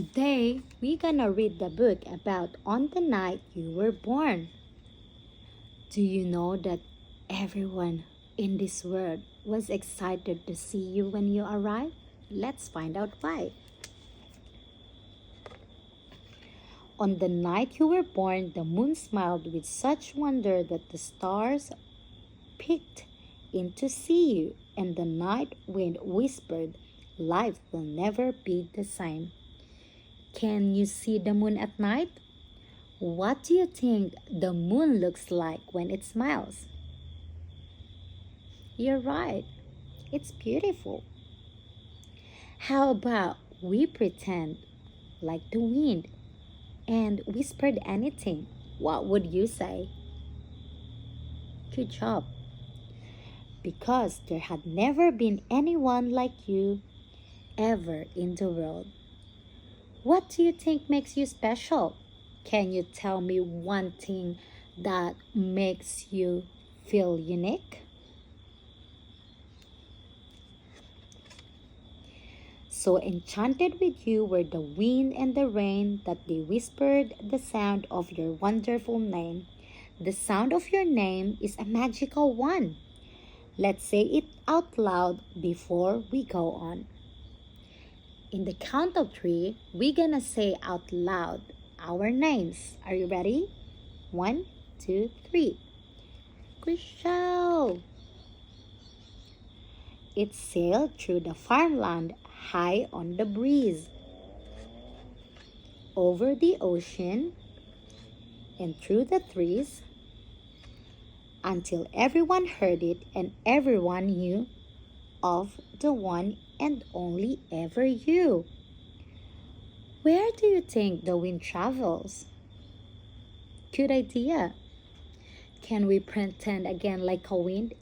Today, we're gonna read the book about On the Night You Were Born. Do you know that everyone in this world was excited to see you when you arrived? Let's find out why. On the night you were born, the moon smiled with such wonder that the stars peeked in to see you, and the night wind whispered, "Life will never be the same." Can you see the moon at night? What do you think the moon looks like when it smiles? You're right, it's beautiful. How about we pretend like the wind and whispered anything? What would you say? Good job. Because there had never been anyone like you ever in the world. What do you think makes you special? Can you tell me one thing that makes you feel unique? So enchanted with you were the wind and the rain that they whispered the sound of your wonderful name. The sound of your name is a magical one. Let's say it out loud before we go on. In the count of three, we're gonna say out loud our names. Are you ready? 1, 2, 3. Chriselle. It sailed through the farmland high on the breeze, over the ocean, and through the trees, until everyone heard it and everyone knew of the one and only ever you. Where do you think the wind travels? Good idea. Can we pretend again like a wind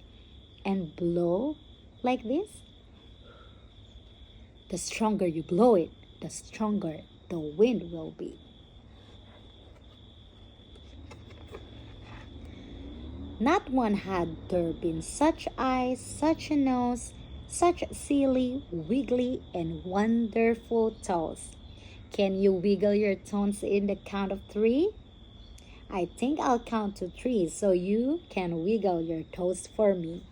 and blow like this? The stronger you blow it, the stronger the wind will be. Not one had there been such eyes, such a nose, such silly, wiggly, and wonderful toes. Can you wiggle your toes in the count of three? I think I'll count to three so you can wiggle your toes for me.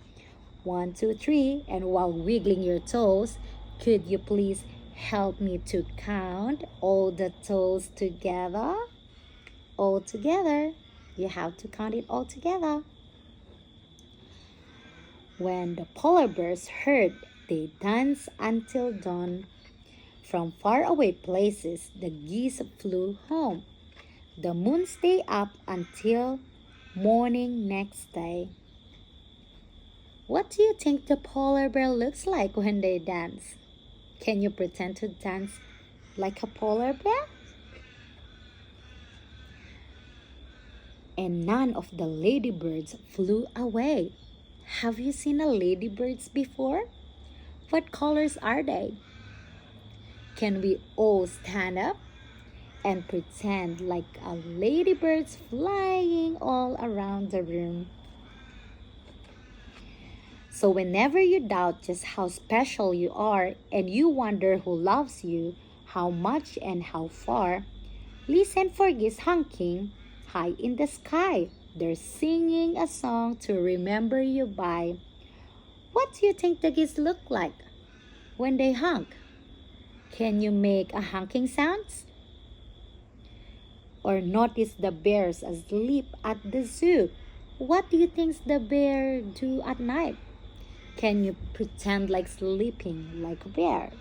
1, 2, 3, and while wiggling your toes, could you please help me to count all the toes together? All together. You have to count it all together. When the polar bears heard, they danced until dawn. From faraway places, the geese flew home. The moon stayed up until morning next day. What do you think the polar bear looks like when they dance? Can you pretend to dance like a polar bear? And none of the ladybirds flew away. Have you seen a ladybirds before? What colors are they? Can we all stand up and pretend like a ladybirds flying all around the room? So whenever you doubt just how special you are and you wonder who loves you, how much and how far, listen for geese honking high in the sky. They're singing a song to remember you by. What do you think the geese look like when they honk? Can you make a honking sounds? Or notice the bears asleep at the zoo. What do you think the bear do at night? Can you pretend like sleeping like a bear?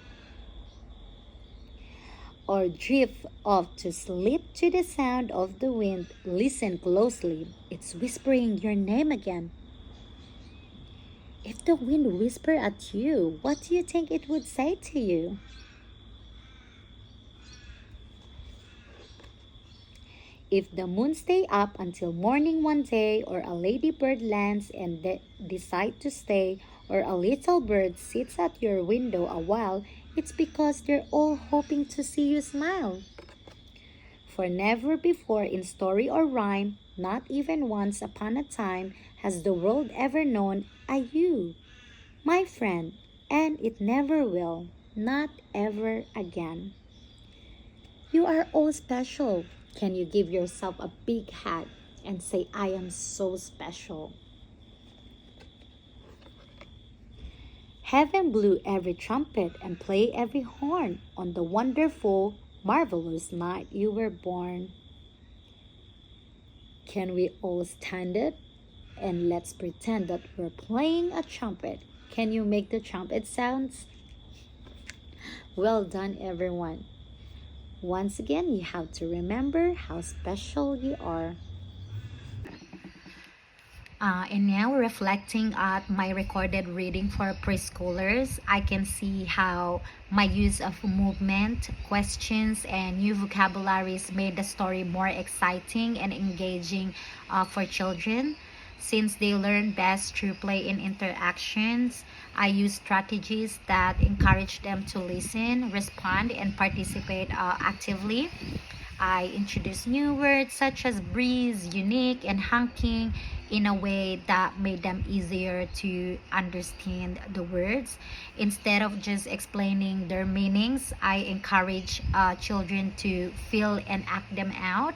Or drift off to sleep to the sound of the wind? Listen closely. It's whispering your name again. If the wind whispered at you, what do you think it would say to you? If the moon stay up until morning one day, or a ladybird lands and decide to stay, or a little bird sits at your window a while, it's because they're all hoping to see you smile. For never before in story or rhyme, not even once upon a time, has the world ever known a you, my friend, and it never will, not ever again. You are all special. Can you give yourself a big hug and say, I am so special? Heaven blew every trumpet and played every horn on the wonderful, marvelous night you were born. Can we all stand it? And let's pretend that we're playing a trumpet. Can you make the trumpet sounds? Well done, everyone. Once again, you have to remember how special you are. And now, reflecting at my recorded reading for preschoolers, I can see how my use of movement, questions, and new vocabularies made the story more exciting and engaging for children. Since they learn best through play and interactions, I use strategies that encourage them to listen, respond, and participate actively. I introduced new words such as breeze, unique, and honking in a way that made them easier to understand the words. Instead of just explaining their meanings, I encourage children to feel and act them out.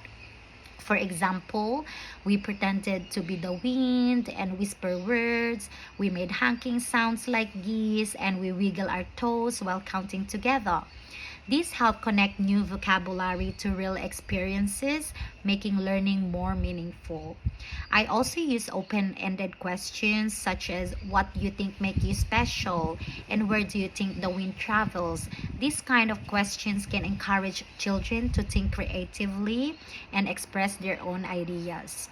For example, we pretended to be the wind and whisper words. We made honking sounds like geese and we wiggle our toes while counting together. These help connect new vocabulary to real experiences, making learning more meaningful. I also use open-ended questions such as what do you think make you special and where do you think the wind travels. These kind of questions can encourage children to think creatively and express their own ideas.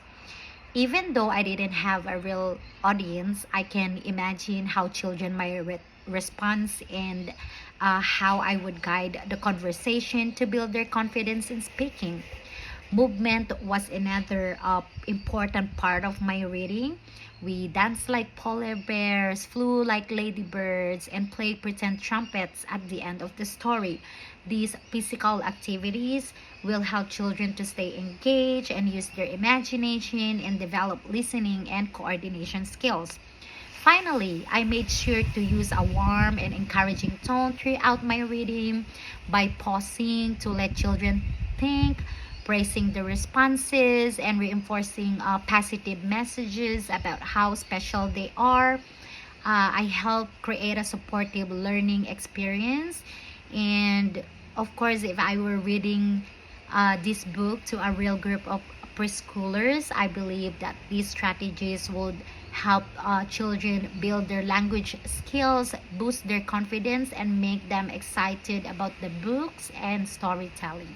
Even though I didn't have a real audience, I can imagine how children might respond and how I would guide the conversation to build their confidence in speaking. Movement was another important part of my reading. We danced like polar bears, flew like ladybirds, and played pretend trumpets at the end of the story. These physical activities will help children to stay engaged and use their imagination and develop listening and coordination skills. Finally, I made sure to use a warm and encouraging tone throughout my reading by pausing to let children think, praising the responses, and reinforcing positive messages about how special they are. I help create a supportive learning experience. And of course, if I were reading this book to a real group of preschoolers, I believe that these strategies would help children build their language skills, boost their confidence, and make them excited about the books and storytelling.